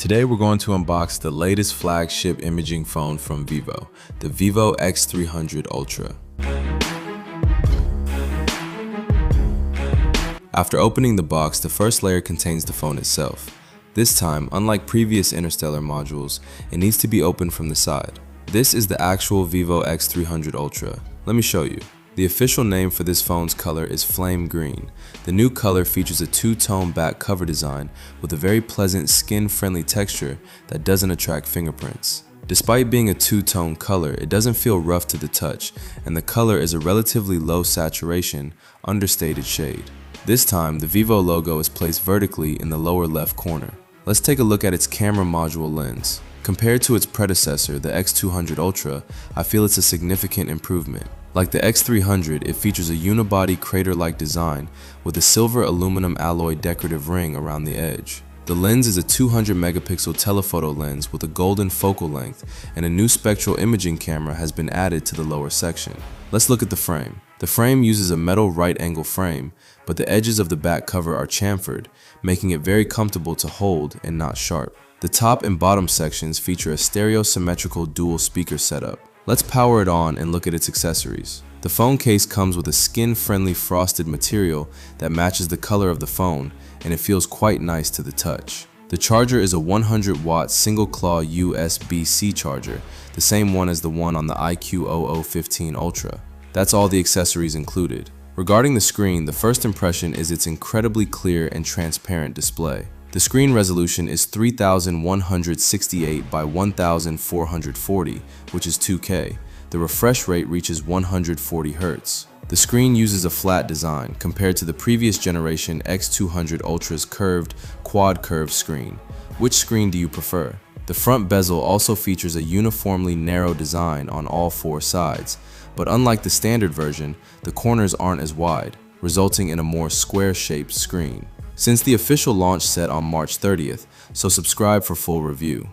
Today we're going to unbox the latest flagship imaging phone from Vivo, the Vivo X300 Ultra. After opening the box, the first layer contains the phone itself. This time, unlike previous Interstellar modules, it needs to be opened from the side. This is the actual Vivo X300 Ultra. Let me show you. The official name for this phone's color is Flame Green. The new color features a two-tone back cover design with a very pleasant skin-friendly texture that doesn't attract fingerprints. Despite being a two-tone color, it doesn't feel rough to the touch, and the color is a relatively low saturation, understated shade. This time, the Vivo logo is placed vertically in the lower left corner. Let's take a look at its camera module lens. Compared to its predecessor, the X200 Ultra, I feel it's a significant improvement. Like the X300, it features a unibody crater-like design with a silver aluminum alloy decorative ring around the edge. The lens is a 200 megapixel telephoto lens with a golden focal length, and a new spectral imaging camera has been added to the lower section. Let's look at the frame. The frame uses a metal right-angle frame, but the edges of the back cover are chamfered, making it very comfortable to hold and not sharp. The top and bottom sections feature a stereo-symmetrical dual speaker setup. Let's power it on and look at its accessories. The phone case comes with a skin-friendly frosted material that matches the color of the phone, and it feels quite nice to the touch. The charger is a 100-watt single-claw USB-C charger, the same one as the one on the iQOO15 Ultra. That's all the accessories included. Regarding the screen, the first impression is its incredibly clear and transparent display. The screen resolution is 3168 by 1440, which is 2K. The refresh rate reaches 140 Hz. The screen uses a flat design compared to the previous generation X200 Ultra's curved, quad-curved screen. Which screen do you prefer? The front bezel also features a uniformly narrow design on all four sides, but unlike the standard version, the corners aren't as wide, resulting in a more square-shaped screen. Since the official launch set on March 30th, so subscribe for full review.